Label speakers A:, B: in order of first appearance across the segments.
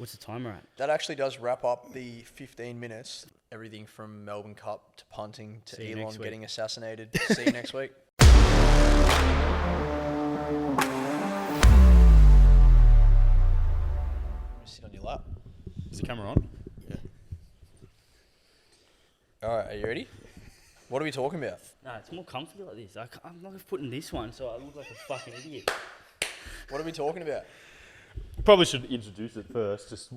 A: What's the timer at?
B: That actually does wrap up the 15 minutes. Everything from Melbourne Cup to punting to Elon getting assassinated. See you next week. Sit on your lap.
C: Is the camera on?
B: Yeah. All right, are you ready? What are we talking about?
A: No, it's more comfortable like this. I'm not putting this one, so I look like a fucking idiot.
B: What are we talking about?
C: Probably should introduce it first. Just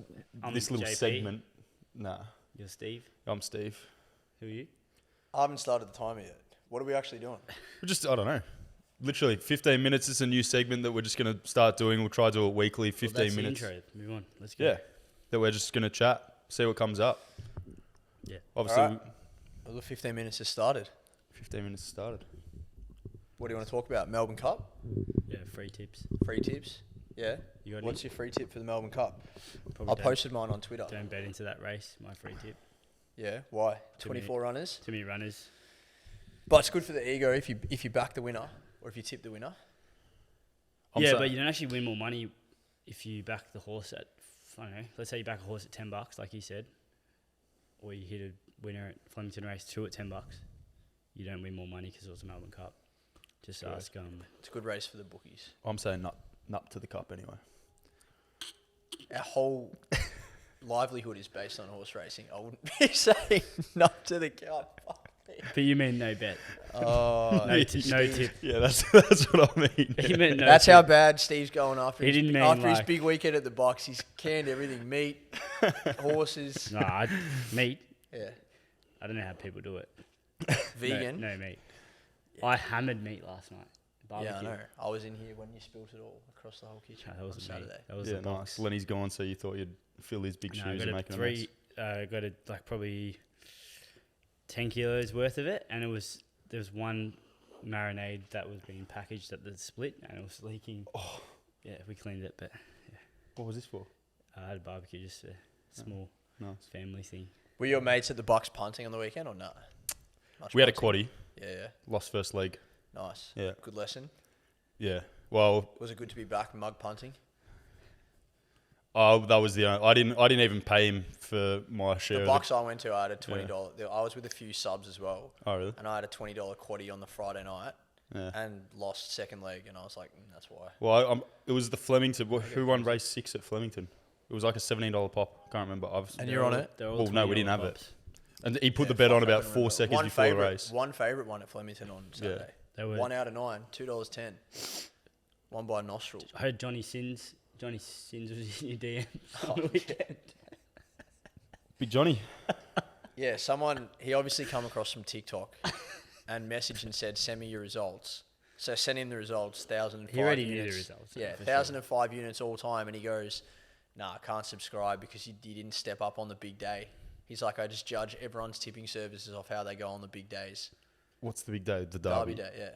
A: I'm
C: this little
A: JP.
C: segment. Nah,
A: You're Steve.
C: I'm Steve.
A: Who are you?
B: I haven't started the timer yet. What are we actually doing?
C: We're just, I don't know. Literally 15 minutes. It's a new segment that we're just going to start doing. We'll try to do it weekly, 15
A: that's
C: minutes.
A: The intro. Move on. Let's go.
C: Yeah. That we're just going to chat, see what comes up.
A: Yeah.
C: Obviously,
B: All right. Well, the 15 minutes has started.
C: 15 minutes started.
B: What do you want to talk about? Melbourne Cup?
A: Yeah, free tips.
B: Free tips? Yeah.
A: You got
B: What's your free tip for the Melbourne Cup?
A: Probably
B: I posted mine on Twitter.
A: Don't bet into that race. My free tip.
B: Yeah. Why?
A: Too
B: 24 runners.
A: Too many runners.
B: But it's good for the ego if you back the winner or if you tip the winner.
A: But you don't actually win more money if you back the horse at, I don't know, let's say you back a horse at $10, like you said, or you hit a winner at Flemington Race 2 at $10. You don't win more money because it was a Melbourne Cup. Just ask.
B: It's a good race for the bookies.
C: I'm saying nut to the cup anyway.
B: Our whole livelihood is based on horse racing. I wouldn't be saying nut to the cup. Fuck me.
A: But you mean no bet.
B: Oh,
A: No tip.
C: Yeah, that's what I mean.
A: He meant no
B: That's
A: tip.
B: how bad Steve's going after.
A: He didn't mean
B: after his
A: like-
B: big weekend at the box. He's canned everything: meat, horses.
A: Nah, meat.
B: Yeah,
A: I don't know how people do it.
B: vegan.
A: No meat. Yeah. I hammered meat last night. Barbecue.
B: Yeah, I know. I was in here when you spilt it all across the whole kitchen
A: That was
B: on
A: me.
B: Saturday.
A: That was
C: Yeah,
A: the box.
C: nice. Lenny's gone, so you thought you'd fill his big shoes and make it
A: got a like probably 10 kilos worth of it, and there was one marinade that was being packaged at the split, and it was leaking. Oh, yeah, we cleaned it, but yeah.
C: What was this for?
A: I had a barbecue, just a small family thing.
B: Were your mates at the Bucks punting on the weekend or not?
C: We had a quaddie.
B: Yeah.
C: Lost first leg.
B: Nice.
C: Yeah.
B: Good lesson.
C: Yeah. Well,
B: Was it good to be back mug punting?
C: that was the. I didn't even pay him for my share.
B: The
C: of
B: Bucks I went to, I had a $20. I was with a few subs as well.
C: Oh really?
B: And I had a $20 quaddie on the Friday night
C: Yeah.
B: and lost second leg, and I was like, that's why.
C: Well, it was the Flemington. Who won race 6 at Flemington? It was like a $17 pop. Can't remember.
B: And you're on it?
C: Well, no, we didn't have it.
A: $20
C: And he put the bet on about 4 seconds
B: one
C: before the
B: favourite,
C: race.
B: One favourite one at Flemington on Saturday.
A: They were,
B: 1 out of 9, $2.10. Won by Nostril.
A: I heard Johnny Sins was in your DM
B: Oh,
A: on the weekend.
C: Big Johnny.
B: Yeah, he obviously come across from TikTok and messaged and said, send me your results. So send him the results, 1,005
A: He already
B: units.
A: knew the results.
B: Yeah,
A: for
B: 1,005 units all time. And he goes, nah, I can't subscribe because you didn't step up on the big day. He's like, I just judge everyone's tipping services off how they go on the big days.
C: What's the big day? The
B: Derby
C: Derby.
B: day, yeah.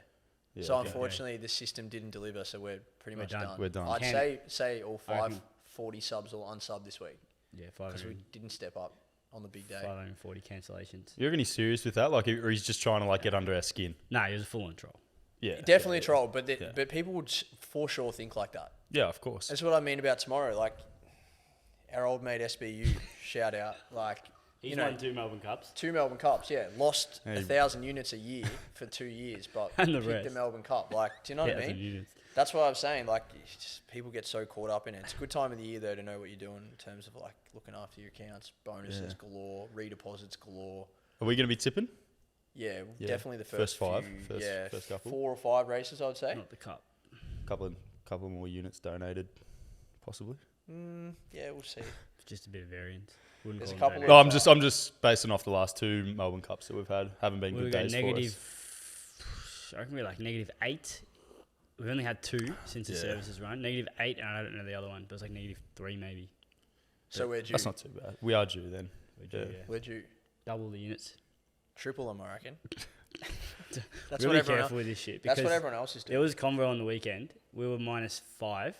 C: Yeah,
B: So
C: okay.
B: unfortunately, the system didn't deliver, so we're pretty much
A: done.
B: done.
C: We're done.
B: I'd say all
A: I reckon-
B: 540 subs will unsub this week
A: Yeah,
B: because we didn't step up on the big day.
A: 540 cancellations.
C: You reckon he's serious with that? Like, or he's just trying to get under our skin?
A: Nah, he was a full-on troll.
C: Yeah.
B: Definitely a troll, but
C: Yeah.
B: but people would for sure think like that.
C: Yeah, of course.
B: That's what I mean about tomorrow. Like our old mate SBU, shout out. Like
A: He's
B: you know,
A: won 2 Melbourne Cups.
B: 2 Melbourne Cups. Yeah, lost
C: Hey.
B: 1,000 units a year for 2 years, but
A: And the
B: picked
A: rest.
B: the Melbourne Cup. Like, do you know what I
A: 1,000
B: mean?
A: units.
B: That's what I'm saying. Like, it's just, people get so caught up in it. It's a good time of the year though to know what you're doing in terms of like looking after your accounts, bonuses galore, redeposits galore.
C: Are we going to be tipping?
B: Yeah,
C: Yeah.
B: definitely the
C: First
B: first
C: 5,
B: few,
C: first couple.
B: 4 or 5 races, I would say.
A: Not the cup.
C: Couple more units donated, possibly.
B: Yeah, we'll see.
A: Just a bit of variance. Wouldn't
B: There's
A: call
B: a
A: them
B: couple
A: donated.
C: No, I'm just basing off the last 2 Melbourne Cups that we've had. Haven't been
A: We
C: good
A: got
C: days
A: negative.
C: for us.
A: I reckon we're like -8. We've only had 2 since the service has run. -8, and I don't know the other one, but it's like -3 maybe.
B: So we're due.
C: That's not too bad. We are due then.
A: We're due,
C: Yeah.
A: yeah.
B: We're due.
A: Double the units.
B: Triple them, I reckon.
A: That's really careful with this shit.
B: That's
A: because
B: what everyone else is doing.
A: There was convo on the weekend. We were -5,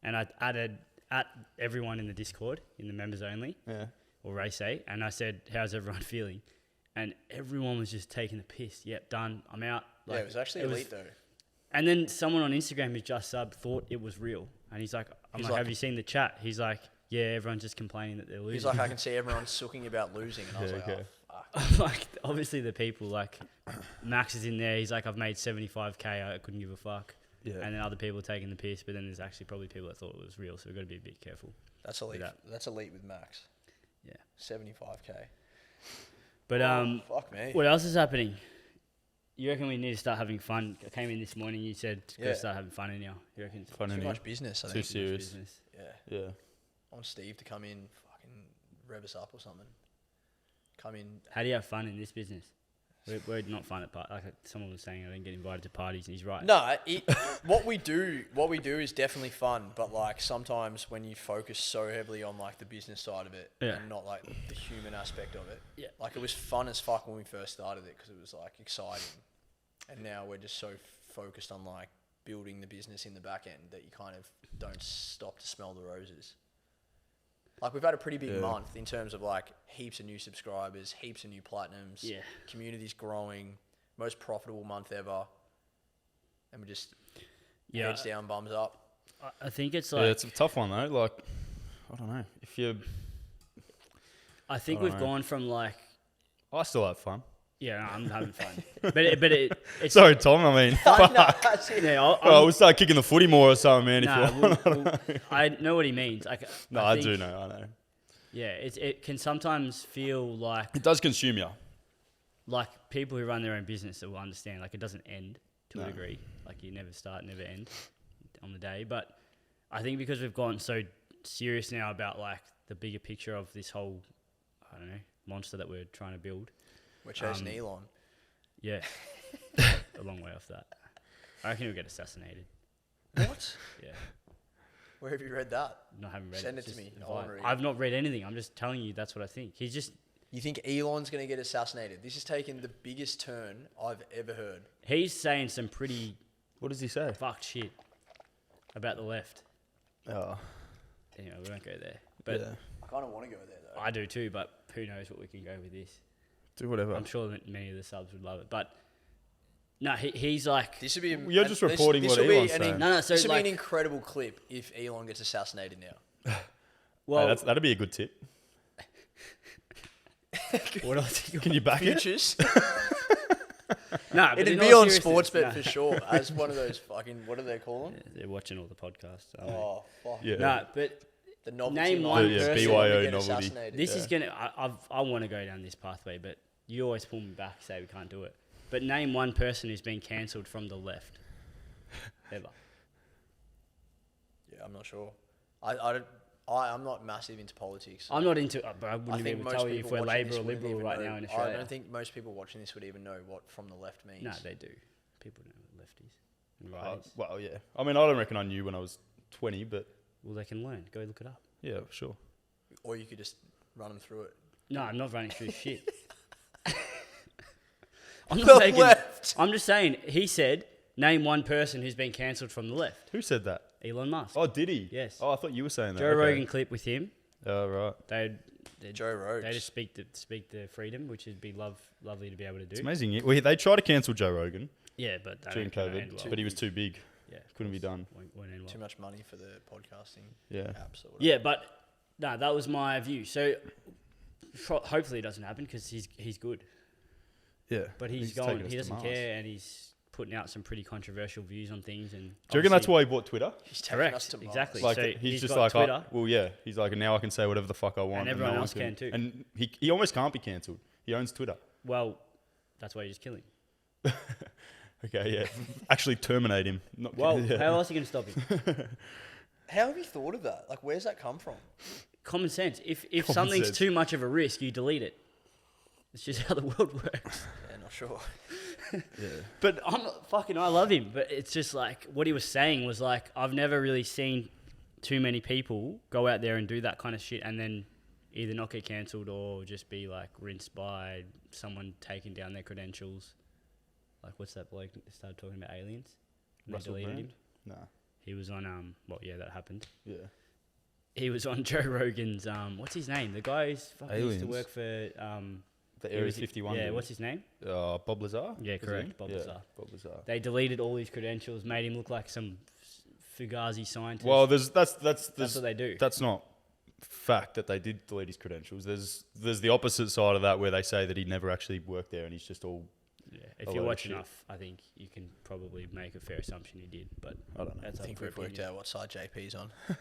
A: and I added at everyone in the Discord, in the members only,
C: Yeah.
A: or race 8, and I said, how's everyone feeling? And everyone was just taking the piss. Yep, done. I'm out.
B: Yeah, it was actually elite though.
A: And then someone on Instagram who just subbed thought it was real. And he's like, have you seen the chat? He's like, yeah, everyone's just complaining that they're losing.
B: He's like, I can see everyone sooking about losing, and I was like,
C: okay.
B: oh, fuck.
A: Like, obviously the people, like, Max is in there. He's like, I've made 75K. I couldn't give a fuck.
C: Yeah.
A: And then other people taking the piss, but then there's actually probably people that thought it was real. So we've got to be a bit careful.
B: That's elite.
A: that.
B: That's elite with Max.
A: Yeah.
B: 75K.
A: But
B: Fuck me.
A: what else is happening? You reckon we need to start having fun? I came in this morning. You said go start having fun in here. You reckon?
C: Fun in
B: Too
C: here.
B: much business. I
C: Too
B: think.
C: serious.
A: Business.
B: Yeah.
C: Yeah.
B: I want Steve to come in, fucking rev us up or something. Come in.
A: How do you have fun in this business? We're not fun at parties. Like someone was saying, I didn't get invited to parties, and he's right.
B: No, what we do is definitely fun, but like sometimes when you focus so heavily on like the business side of it and not like the human aspect of it, like it was fun as fuck when we first started it because it was like exciting, and now we're just so focused on like building the business in the back end that you kind of don't stop to smell the roses. Like, we've had a pretty big month in terms of, like, heaps of new subscribers, heaps of new platinums.
A: Yeah.
B: Community's growing. Most profitable month ever. And we just heads down, bums up.
A: I think it's like...
C: Yeah, it's a tough one, though. Like, I don't know. If you...
A: I think we've gone from, like...
C: I still have fun.
A: Yeah, no, I'm having fun. but it's...
C: Sorry, Tom, I mean... we'll start kicking the footy more or something, man, if you want.
A: I know what he means. Like,
C: I do know, I know.
A: Yeah, it can sometimes feel like...
C: It does consume you.
A: Like, people who run their own business will understand. Like, it doesn't end to a degree. Like, you never start, never end on the day. But I think because we've gotten so serious now about, like, the bigger picture of this whole, I don't know, monster that we're trying to build...
B: We're chasing Elon.
A: Yeah. A long way off that. I reckon he'll get assassinated.
B: What?
A: Yeah.
B: Where have you read that?
A: I haven't read it.
B: Send it to me.
A: I've not read anything. I'm just telling you that's what I think. He's just...
B: You think Elon's going to get assassinated? This has taken the biggest turn I've ever heard.
A: He's saying some pretty...
C: What does he say?
A: Fucked shit about the left.
C: Oh.
A: Anyway, we won't go there. But
B: I kind of want to go there, though.
A: I do too, but who knows what we can go with this.
C: Do whatever.
A: I'm sure that many of the subs would love it. But... No, he's like...
B: This would be...
C: You're just reporting what Elon's saying.
A: So
B: this would be an incredible clip if Elon gets assassinated now.
C: Well, hey, that'd be a good tip.
A: What else?
C: Can you back
B: Futures?
A: No, but
B: it'd be on Sportsbet for sure. As one of those fucking... What do they call them?
A: Yeah, they're watching all the podcasts.
B: Oh, fuck.
C: Yeah.
A: No, but...
B: The novelty
A: name one person...
C: BYO novelty.
A: This is going to... I want to go down this pathway, but you always pull me back, say we can't do it. But name one person who's been cancelled from the left. Ever.
B: Yeah, I'm not sure. I'm not massive into politics.
A: I'm not into... but I wouldn't even tell you if we're Labour or Liberal right now in Australia.
B: I don't think most people watching this would even know what from the left means.
A: No, they do. People know what lefties and righties.
C: Well, yeah. I mean, I don't reckon I knew when I was 20, but...
A: Well, they can learn. Go look it up.
C: Yeah, sure.
B: Or you could just run them through it.
A: No, I'm not running through shit. I'm not taking...
B: left.
A: I'm just saying, he said, name one person who's been cancelled from the left.
C: Who said that?
A: Elon Musk.
C: Oh, did he?
A: Yes.
C: Oh, I thought you were saying that.
A: Joe Rogan clip with him.
C: Oh, right.
B: Joe Rogan.
A: They just speak the freedom, which would be lovely to be able to do.
C: It's amazing. Well, they tried to cancel Joe Rogan
A: Yeah, but
C: during COVID, but he was too big.
A: Yeah,
C: couldn't be done.
A: Won't end well.
B: Too much money for the podcasting apps or whatever.
A: Yeah, but no, that was my view. So hopefully it doesn't happen because he's good.
C: Yeah,
A: but he's going. He doesn't care, and he's putting out some pretty controversial views on things. And
C: do you reckon that's why he bought Twitter?
B: He's taking us to Mars.
A: Exactly.
C: Like
A: so
C: he's just like,
A: Twitter,
C: he's like, now I can say whatever the fuck I want,
A: and everyone else can too.
C: And he almost can't be cancelled. He owns Twitter.
A: Well, that's why you just kill him.
C: Okay, yeah. Actually terminate him.
A: How else are you going to stop him?
B: How have you thought of that? Like, where's that come from?
A: Common sense. If something's too much of a risk, you delete it. It's just how the world works.
B: Yeah, not sure.
C: Yeah.
A: But I love him. But it's just like, what he was saying was like, I've never really seen too many people go out there and do that kind of shit and then either not get cancelled or just be like rinsed by someone taking down their credentials. Like, what's that bloke that started talking about aliens? And
C: Russell
A: they deleted
C: Brand?
A: him?
C: No.
A: He was on, that happened.
C: Yeah.
A: He was on Joe Rogan's, what's his name? The guy who's fucking used to work for...
C: the Area 51.
A: Yeah, what's his name?
C: Bob Lazar?
A: Yeah, correct, Bob Lazar.
C: Bob Lazar.
A: They deleted all his credentials, made him look like some Fugazi scientist.
C: Well, that's
A: what they do.
C: That's not fact that they did delete his credentials. There's the opposite side of that where they say that he never actually worked there and he's just all.
A: Yeah, if you watch enough, I think you can probably make a fair assumption he did. But
C: I don't know.
B: I think we've worked out what side JP's on. Do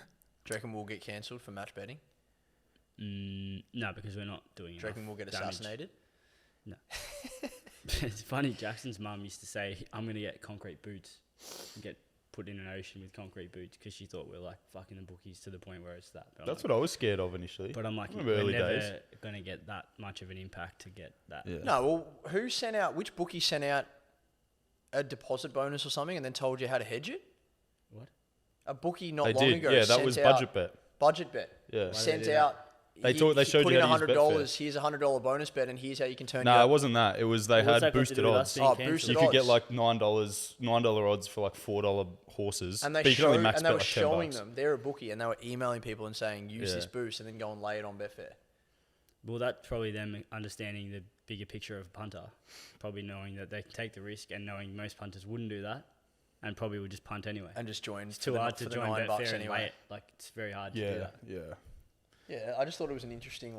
B: you reckon we'll get cancelled for match betting?
A: No, because we're not doing it.
B: Do you reckon we'll get assassinated?
A: No. It's funny, Jackson's mum used to say, I'm going to get concrete boots and get put in an ocean with concrete boots because she thought we're like fucking the bookies to the point where it's that.
C: That's what I was scared of initially.
A: But I'm like, we're never going to get that much of an impact to get that.
C: Yeah.
B: No, well, which bookie sent out a deposit bonus or something and then told you how to hedge it?
A: What?
B: A bookie not
C: long
B: ago.
C: Yeah, that was Budget Bet.
B: Budget Bet.
C: Yeah.
B: Sent out.
C: They showed
B: put
C: you
B: in
C: how to use
B: $100. Here's a $100 bonus bet, and here's how you can turn.
C: No, it wasn't that. It was they had boosted odds.
B: Boosted
C: you
B: odds.
C: could get like $9 odds for like $4 horses.
B: And they
C: but you could only max
B: and they
C: bet
B: were
C: like
B: showing
C: $10.
B: them. They're a bookie, and they were emailing people and saying, use this boost, and then go and lay it on Betfair.
A: Well, that's probably them understanding the bigger picture of a punter, probably knowing that they can take the risk and knowing most punters wouldn't do that, and probably would just punt anyway.
B: And just join.
A: It's too hard to join Betfair and lay it. Like it's very hard to do that.
B: Yeah, I just thought it was an interesting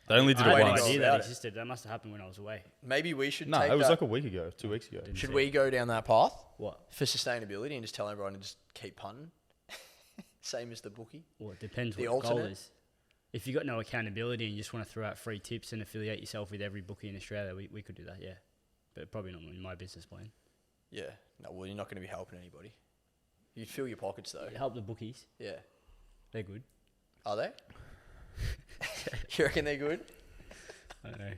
C: They only did it
A: once. I
C: once.
A: had no idea that existed. That must have happened when I was away.
B: Maybe we should.
C: No,
B: take
C: it was
B: that.
C: like a week ago, 2 weeks ago.
B: Should we go down that path?
A: What?
B: For sustainability and just tell everyone to just keep punting? Same as the bookie?
A: Well, it depends
B: The
A: what the goal
B: alternate?
A: is. If you got no accountability and you just want to throw out free tips and affiliate yourself with every bookie in Australia, we could do that, yeah. But probably not in my business plan.
B: Yeah. No, well, you're not going to be helping anybody. You'd fill your pockets, though.
A: Help the bookies.
B: Yeah.
A: They're good.
B: Are they? You reckon they're good?
A: I don't know.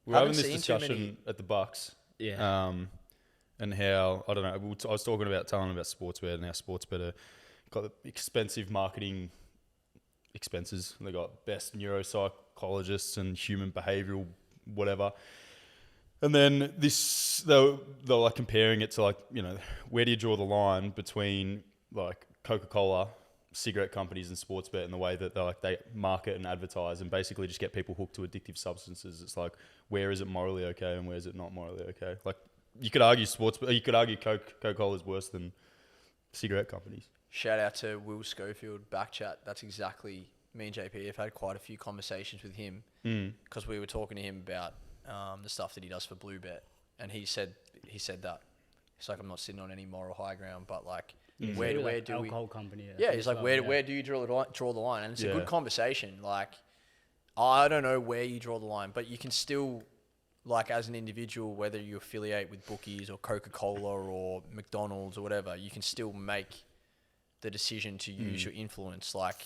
C: We were having this discussion at the Bucks.
A: Yeah.
C: And how, I don't know, I was talking about telling them about Sportsbet and how Sportsbet got the expensive marketing expenses. They got best neuropsychologists and human behavioural whatever. And then they were like comparing it to like, you know, where do you draw the line between like Coca Cola, cigarette companies and Sportsbet and the way that they market and advertise and basically just get people hooked to addictive substances. It's like, where is it morally okay and where is it not morally okay? Like, you could argue Coca Cola is worse than cigarette companies.
B: Shout out to Will Schofield, Backchat. That's exactly, me and JP have had quite a few conversations with him because we were talking to him about the stuff that he does for Bluebet, and he said that. He's like, I'm not sitting on any moral high ground, but like, where do we?
A: Alcohol company.
B: Yeah, he's like, where do you draw the line? And it's a good conversation. Like, I don't know where you draw the line, but you can still, like, as an individual, whether you affiliate with bookies or Coca Cola or McDonald's or whatever, you can still make the decision to use your influence. Like,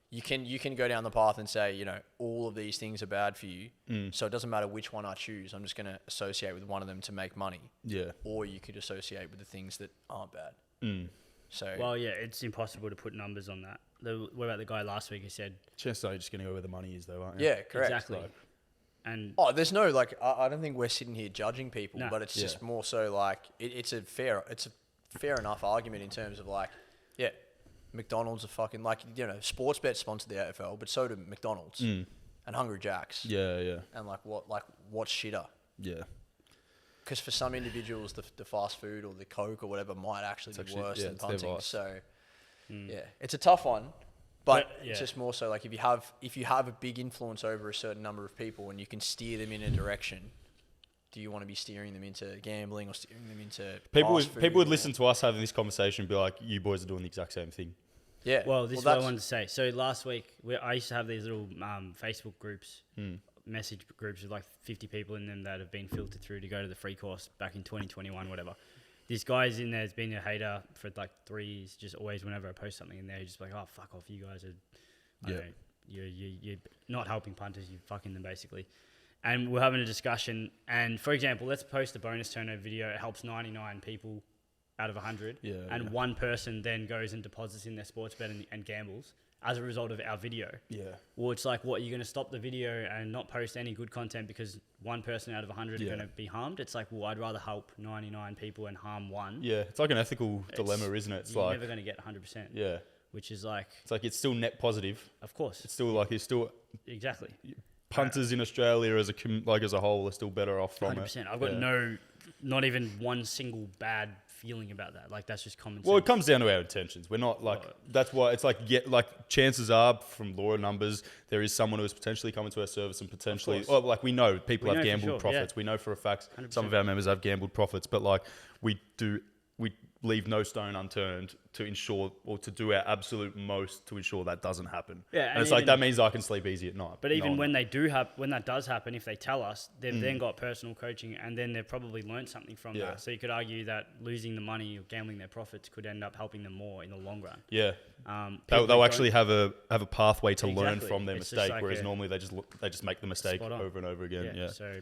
B: you can go down the path and say, you know, all of these things are bad for you, so it doesn't matter which one I choose. I'm just going to associate with one of them to make money. Yeah. Or you could associate with the things that aren't bad. So.
A: Well, yeah, it's impossible to put numbers on that. What about the guy last week who said...
C: Chances are you're just going to go where the money is, though, aren't you?
B: Yeah, correct.
A: Exactly. And
B: there's no, like, I don't think we're sitting here judging people, but it's just more so like it's a fair enough argument in terms of like, yeah, McDonald's are fucking, like, you know, Sportsbet sponsored the AFL, but so do McDonald's and Hungry Jack's.
C: Yeah.
B: And what's shitter?
C: Yeah.
B: Because for some individuals, the fast food or the Coke or whatever might actually be worse than punting. So, yeah, it's a tough one. But it's just more so like if you have a big influence over a certain number of people and you can steer them in a direction, do you want to be steering them into gambling or steering them into
C: people would listen to us having this conversation and be like, you boys are doing the exact same thing.
B: Yeah.
A: Well, this is what I wanted to say. So last week, I used to have these little Facebook groups, message groups with like 50 people in them that have been filtered through to go to the free course back in 2021, whatever. This guy's in there has been a hater for like 3 years. Just always, whenever I post something in there, he's just like, "Oh, fuck off! You guys are, I don't know, you're not helping punters. You're fucking them basically." And we're having a discussion. And for example, let's post a bonus turnover video. It helps 99 people out of 100, and one person then goes and deposits in their sports bet and gambles as a result of our video. Yeah. Well, it's like, what, you're going to stop the video and not post any good content because one person out of 100 are going to be harmed? It's like, well, I'd rather help 99 people and harm one.
C: Yeah, it's like an ethical dilemma, isn't it? It's
A: you're
C: like,
A: never going to get 100%.
C: Yeah.
A: Which is like...
C: It's like, it's still net positive.
A: Of course.
C: It's still...
A: Exactly.
C: Punters in Australia as a whole are still better off from
A: 100%. I've got not even one single bad feeling about that. Like that's just common sense.
C: Well, it comes down to our intentions. We're not like that's why it's like chances are from law numbers there is someone who is potentially coming to our service and potentially like we know people have gambled profits. We know for a fact 100%. Some of our members have gambled profits, but like we leave no stone unturned to ensure or to do our absolute most to ensure that doesn't happen.
A: Yeah,
C: and it's like that means I can sleep easy at night.
A: But even when that does happen, if they tell us, they've then got personal coaching, and then they've probably learned something from that. So you could argue that losing the money or gambling their profits could end up helping them more in the long run.
C: Yeah, they'll actually have a pathway to learn from their mistake,
A: like
C: whereas normally they just make the mistake over and over again. Yeah.
A: So,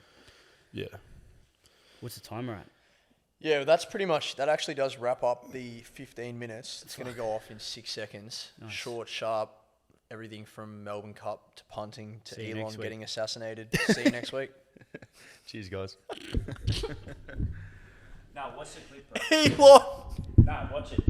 A: what's the timer at?
B: Yeah, that's pretty much, that actually does wrap up the 15 minutes. It's going to go off in 6 seconds. Nice. Short, sharp, everything from Melbourne Cup to punting to Elon getting assassinated. See you next week.
C: Cheers, guys.
A: Nah, watch the clip, bro.
B: Elon!
A: Nah, watch it.